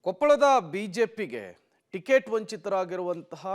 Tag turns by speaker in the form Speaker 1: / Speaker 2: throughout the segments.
Speaker 1: ಕೊಪ್ಪಳದ ಬಿಜೆಪಿಗೆ ಟಿಕೆಟ್ ವಂಚಿತರಾಗಿರುವಂತಹ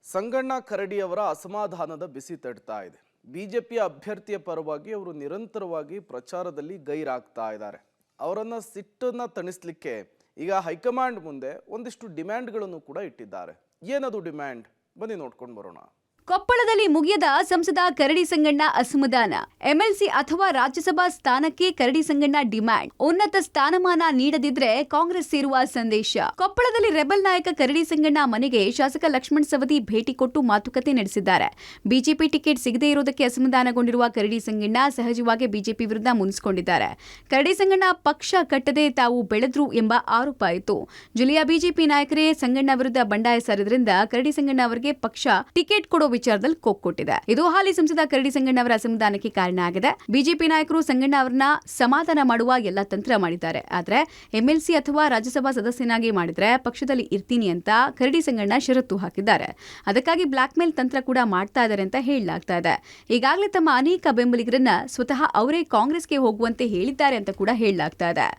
Speaker 1: ಸಂಗಣ್ಣ ಕರಡಿಯವರ ಅಸಮಾಧಾನದ ಬಿಸಿ ತಡ್ತಾ ಇದೆ. ಬಿಜೆಪಿಯ ಅಭ್ಯರ್ಥಿಯ ಪರವಾಗಿ ಅವರು ನಿರಂತರವಾಗಿ ಪ್ರಚಾರದಲ್ಲಿ ಗೈರಾಗ್ತಾ ಇದ್ದಾರೆ. ಅವರನ್ನ ಸಿಟ್ಟನ್ನ ತಣಿಸಲಿಕ್ಕೆ ಈಗ ಹೈಕಮಾಂಡ್ ಮುಂದೆ ಒಂದಿಷ್ಟು ಡಿಮ್ಯಾಂಡ್ಗಳನ್ನು ಕೂಡ ಇಟ್ಟಿದ್ದಾರೆ. ಏನದು ಡಿಮ್ಯಾಂಡ್? ಬನ್ನಿ ನೋಡ್ಕೊಂಡು ಬರೋಣ.
Speaker 2: ಕೊಪ್ಪಳದಲ್ಲಿ ಮುಗಿಯದ ಸಂಸದ ಕರಡಿ ಸಂಗಣ್ಣ ಅಸಮಾಧಾನ. ಎಂಎಲ್ಸಿ ಅಥವಾ ರಾಜ್ಯಸಭಾ ಸ್ಥಾನಕ್ಕೆ ಕರಡಿ ಸಂಗಣ್ಣ ಡಿಮ್ಯಾಂಡ್. ಉನ್ನತ ಸ್ಥಾನಮಾನ ನೀಡದಿದ್ರೆ ಕಾಂಗ್ರೆಸ್ ಸೇರುವ ಸಂದೇಶ. ಕೊಪ್ಪಳದಲ್ಲಿ ರೆಬಲ್ ನಾಯಕ ಕರಡಿ ಸಂಗಣ್ಣ ಮನೆಗೆ ಶಾಸಕ ಲಕ್ಷ್ಮಣ ಸವದಿ ಭೇಟಿ ಕೊಟ್ಟು ಮಾತುಕತೆ ನಡೆಸಿದ್ದಾರೆ. ಬಿಜೆಪಿ ಟಿಕೆಟ್ ಸಿಗದೇ ಇರುವುದಕ್ಕೆ ಅಸಮಾಧಾನಗೊಂಡಿರುವ ಕರಡಿ ಸಂಗಣ್ಣ ಸಹಜವಾಗಿ ಬಿಜೆಪಿ ವಿರುದ್ಧ ಮುನಿಸಿಕೊಂಡಿದ್ದಾರೆ. ಕರಡಿ ಸಂಗಣ್ಣ ಪಕ್ಷ ಕಟ್ಟದೆ ತಾವು ಬೆಳೆದ್ರು ಎಂಬ ಆರೋಪ ಆಯಿತು. ಜಿಲ್ಲೆಯ ಬಿಜೆಪಿ ನಾಯಕರೇ ಸಂಗಣ್ಣ ವಿರುದ್ಧ ಬಂಡಾಯ ಸಾರಿದ್ರಿಂದ ಕರಡಿ ಸಂಗಣ್ಣ ಅವರಿಗೆ ಪಕ್ಷ ಟಿಕೆಟ್ ಕೊಡೋ ವಿಚಾರದಲ್ಲಿ ಕೊಟ್ಟಿದೆ. ಇದು ಹಾಲಿ ಸಂಸದ ಕರಡಿ ಸಂಗಣ್ಣ ಅವರ ಅಸಮಾಧಾನಕ್ಕೆ ಕಾರಣ ಆಗಿದೆ. ಬಿಜೆಪಿ ನಾಯಕರು ಸಂಗಣ್ಣ ಅವರನ್ನ ಸಮಾಧಾನ ಮಾಡುವ ಎಲ್ಲ ತಂತ್ರ ಮಾಡಿದ್ದಾರೆ. ಆದ್ರೆ ಎಂಎಲ್ಸಿ ಅಥವಾ ರಾಜ್ಯಸಭಾ ಸದಸ್ಯನಾಗಿ ಮಾಡಿದ್ರೆ ಪಕ್ಷದಲ್ಲಿ ಇರ್ತೀನಿ ಅಂತ ಕರಡಿ ಸಂಗಣ್ಣ ಷರತ್ತು ಹಾಕಿದ್ದಾರೆ. ಅದಕ್ಕಾಗಿ ಬ್ಲಾಕ್ ಮೇಲ್ ತಂತ್ರ ಕೂಡ ಮಾಡ್ತಾ ಇದ್ದಾರೆ ಅಂತ ಹೇಳಲಾಗ್ತಾ ಇದೆ. ಈಗಾಗಲೇ ತಮ್ಮ ಅನೇಕ ಬೆಂಬಲಿಗರನ್ನ ಸ್ವತಃ ಅವರೇ ಕಾಂಗ್ರೆಸ್ಗೆ ಹೋಗುವಂತೆ ಹೇಳಿದ್ದಾರೆ ಅಂತ ಕೂಡ ಹೇಳಲಾಗ್ತಾ ಇದೆ.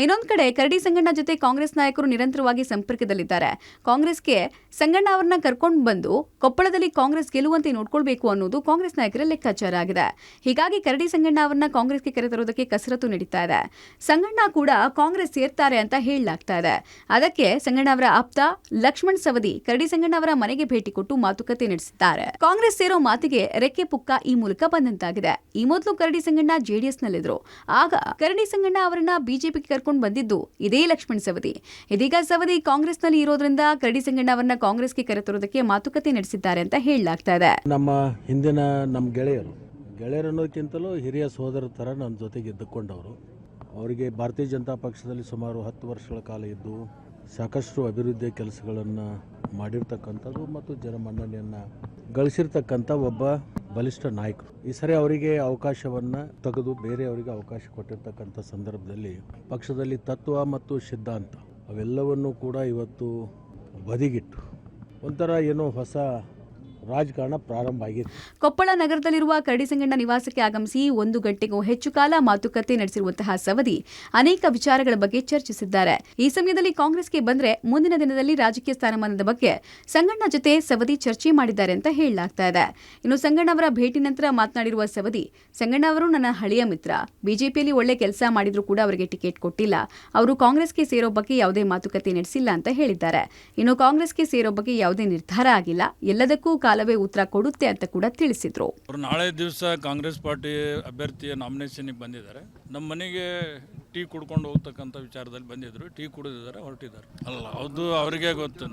Speaker 2: ಇನ್ನೊಂದು ಕಡೆ ಕರಡಿ ಸಂಗಣ್ಣ ಜೊತೆ ಕಾಂಗ್ರೆಸ್ ನಾಯಕರು ನಿರಂತರವಾಗಿ ಸಂಪರ್ಕದಲ್ಲಿದ್ದಾರೆ. ಕಾಂಗ್ರೆಸ್ಗೆ ಸಂಗಣ್ಣ ಅವರನ್ನ ಕರ್ಕೊಂಡು ಬಂದು ಕೊಪ್ಪಳದಲ್ಲಿ ಕಾಂಗ್ರೆಸ್ ಗೆಲ್ಲುವಂತೆ ನೋಡ್ಕೊಳ್ಬೇಕು ಅನ್ನೋದು ಕಾಂಗ್ರೆಸ್ ನಾಯಕರ ಲೆಕ್ಕಾಚಾರ ಆಗಿದೆ. ಹೀಗಾಗಿ ಕರಡಿ ಸಂಗಣ್ಣ ಅವರನ್ನ ಕಾಂಗ್ರೆಸ್ಗೆ ಕರೆತರೋದಕ್ಕೆ ಕಸರತ್ತು ನಡೀತಾ ಇದೆ. ಸಂಗಣ್ಣ ಕೂಡ ಕಾಂಗ್ರೆಸ್ ಸೇರ್ತಾರೆ ಅಂತ ಹೇಳಲಾಗ್ತಾ ಇದೆ. ಅದಕ್ಕೆ ಸಂಗಣ್ಣ ಅವರ ಆಪ್ತ ಲಕ್ಷ್ಮಣ ಸವದಿ ಕರಡಿ ಸಂಗಣ್ಣ ಅವರ ಮನೆಗೆ ಭೇಟಿ ಕೊಟ್ಟು ಮಾತುಕತೆ ನಡೆಸಿದ್ದಾರೆ. ಕಾಂಗ್ರೆಸ್ ಸೇರೋ ಮಾತಿಗೆ ರೆಕ್ಕೆ ಪುಕ್ಕ ಈ ಮೂಲಕ ಬಂದಂತಾಗಿದೆ. ಈ ಮೊದಲು ಕರಡಿ ಸಂಗಣ್ಣ ಜೆಡಿಎಸ್ನಲ್ಲಿದ್ರು. ಆಗ ಕರಡಿ ಸಂಗಣ್ಣ ಅವರನ್ನ ಬಿಜೆಪಿಗೆ ಕರ್ಕೊಂಡು ಬಂದಿದ್ದು ಇದೇ ಲಕ್ಷ್ಮಣ ಸವದಿ. ಇದೀಗ ಸವದಿ ಕಾಂಗ್ರೆಸ್ನಲ್ಲಿ ಇರೋದ್ರಿಂದ ಕರಡಿ ಸಂಗಣ್ಣ ಅವರನ್ನ ಕಾಂಗ್ರೆಸ್ಗೆ ಕರೆತರೋದಕ್ಕೆ ಮಾತುಕತೆ ನಡೆಸಿದ್ದಾರೆ ಅಂತ ಹೇಳಲಾಗ್ತಾ ಇದೆ.
Speaker 3: ನಮ್ಮ ಹಿಂದಿನ ಗೆಳೆಯರು ಅನ್ನೋದಕ್ಕಿಂತಲೂ ಹಿರಿಯ ಸಹೋದರ ಥರ ನನ್ನ ಜೊತೆಗೆ ಇದ್ದುಕೊಂಡವರು. ಅವರಿಗೆ ಭಾರತೀಯ ಜನತಾ ಪಕ್ಷದಲ್ಲಿ ಸುಮಾರು 10 ವರ್ಷಗಳ ಕಾಲ ಇದ್ದು ಸಾಕಷ್ಟು ಅಭಿವೃದ್ಧಿಯ ಕೆಲಸಗಳನ್ನು ಮಾಡಿರ್ತಕ್ಕಂಥದ್ದು ಮತ್ತು ಜನಮನ್ನಣೆಯನ್ನು ಗಳಿಸಿರ್ತಕ್ಕಂಥ ಒಬ್ಬ ಬಲಿಷ್ಠ ನಾಯಕರು. ಈ ಸರಿ ಅವರಿಗೆ ಅವಕಾಶವನ್ನು ತೆಗೆದು ಬೇರೆಯವರಿಗೆ ಅವಕಾಶ ಕೊಟ್ಟಿರ್ತಕ್ಕಂಥ ಸಂದರ್ಭದಲ್ಲಿ ಪಕ್ಷದಲ್ಲಿ ತತ್ವ ಮತ್ತು ಸಿದ್ಧಾಂತ ಅವೆಲ್ಲವನ್ನೂ ಕೂಡ ಇವತ್ತು ಬದಿಗಿಟ್ಟು ಒಂಥರ ಏನೋ ಹೊಸ ರಾಜಕಾರಣ ಪ್ರಾರಂಭ ಆಗಿದೆ.
Speaker 2: ಕೊಪ್ಪಳ ನಗರದಲ್ಲಿರುವ ಕರಡಿ ಸಂಗಣ್ಣ ನಿವಾಸಕ್ಕೆ ಆಗಮಿಸಿ 1 ಗಂಟೆಗೂ ಹೆಚ್ಚು ಕಾಲ ಮಾತುಕತೆ ನಡೆಸಿರುವಂತಹ ಸವದಿ ಅನೇಕ ವಿಚಾರಗಳ ಬಗ್ಗೆ ಚರ್ಚಿಸಿದ್ದಾರೆ. ಈ ಸಮಯದಲ್ಲಿ ಕಾಂಗ್ರೆಸ್ಗೆ ಬಂದ್ರೆ ಮುಂದಿನ ದಿನದಲ್ಲಿ ರಾಜಕೀಯ ಸ್ಥಾನಮಾನದ ಬಗ್ಗೆ ಸಂಗಣ್ಣ ಜೊತೆ ಸವದಿ ಚರ್ಚೆ ಮಾಡಿದ್ದಾರೆ ಅಂತ ಹೇಳಲಾಗ್ತಾ ಇದೆ. ಇನ್ನು ಸಂಗಣ್ಣ ಅವರ ಭೇಟಿ ನಂತರ ಮಾತನಾಡಿರುವ ಸವದಿ, ಸಂಗಣ್ಣ ಅವರು ನನ್ನ ಹಳೆಯ ಮಿತ್ರ, ಬಿಜೆಪಿಯಲ್ಲಿ ಒಳ್ಳೆ ಕೆಲಸ ಮಾಡಿದ್ರು ಕೂಡ ಅವರಿಗೆ ಟಿಕೆಟ್ ಕೊಟ್ಟಿಲ್ಲ. ಅವರು ಕಾಂಗ್ರೆಸ್ಗೆ ಸೇರೋ ಬಗ್ಗೆ ಯಾವುದೇ ಮಾತುಕತೆ ನಡೆಸಿಲ್ಲ ಅಂತ ಹೇಳಿದ್ದಾರೆ. ಇನ್ನು ಕಾಂಗ್ರೆಸ್ಗೆ ಸೇರೋ ಬಗ್ಗೆ ಯಾವುದೇ ನಿರ್ಧಾರ ಆಗಿಲ್ಲ, ಎಲ್ಲದಕ್ಕೂ ಕಾಲವೇ ಉತ್ತರ ಕೊಡುತ್ತೆ ಅಂತ ಕೂಡ ತಿಳಿಸಿದ್ರು.
Speaker 4: ನಾಳೆ ದಿವಸ ಕಾಂಗ್ರೆಸ್ ಪಾರ್ಟಿ ಅಭ್ಯರ್ಥಿಯ ನಾಮಿನೇಷನ್ಗೆ ಬಂದಿದ್ದಾರೆ. ನಮ್ಮ ಮನೆಗೆ ಟೀ ಕುಡ್ಕೊಂಡು ಹೋಗ್ತಕ್ಕಂಥ ವಿಚಾರದಲ್ಲಿ ಬಂದಿದ್ರು. ಟೀ ಕುಡಿದಿದ್ದಾರೆ, ಹೊರಟಿದ್ದಾರೆ. ಅಲ್ಲ, ಅದು ಅವರಿಗೆ ಗೊತ್ತು.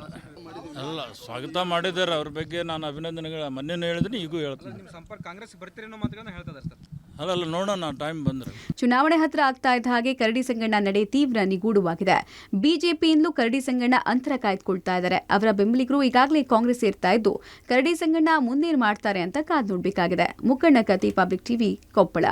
Speaker 4: ಅಲ್ಲ, ಸ್ವಾಗತ ಮಾಡಿದ್ದಾರೆ. ಅವ್ರ ಬಗ್ಗೆ ನಾನು ಅಭಿನಂದನೆಗಳು ಮೊನ್ನೆ ಹೇಳಿದ್ರೆ ಈಗೂ ಹೇಳ್ತೀನಿ.
Speaker 5: ಕಾಂಗ್ರೆಸ್ ಬರ್ತೀರಿ ಅನ್ನೋ ಮಾತುಗಳನ್ನ ಹೇಳ್ತಾರೆ ಸರ್.
Speaker 4: ಅಲ್ಲ, ನೋಡೋಣ, ಟೈಮ್ ಬಂದ್ರೆ.
Speaker 2: ಚುನಾವಣೆ ಹತ್ರ ಆಗ್ತಾ ಇದ್ದ ಹಾಗೆ ಕರಡಿ ಸಂಗಣ್ಣ ನಡೆ ತೀವ್ರ ನಿಗೂಢವಾಗಿದೆ. ಬಿಜೆಪಿಯಿಂದಲೂ ಕರಡಿ ಸಂಗಣ್ಣ ಅಂತರ ಕಾಯ್ದುಕೊಳ್ತಾ ಇದ್ದಾರೆ. ಅವರ ಬೆಂಬಲಿಗರು ಈಗಾಗಲೇ ಕಾಂಗ್ರೆಸ್ ಸೇರ್ತಾ ಇದ್ದು ಕರಡಿ ಸಂಗಣ್ಣ ಮುಂದೇನು ಮಾಡ್ತಾರೆ ಅಂತ ಕಾದು ನೋಡಬೇಕಾಗಿದೆ. ಮುಖಂಡ ಕತಿ, ಪಬ್ಲಿಕ್ ಟಿವಿ, ಕೊಪ್ಪಳ.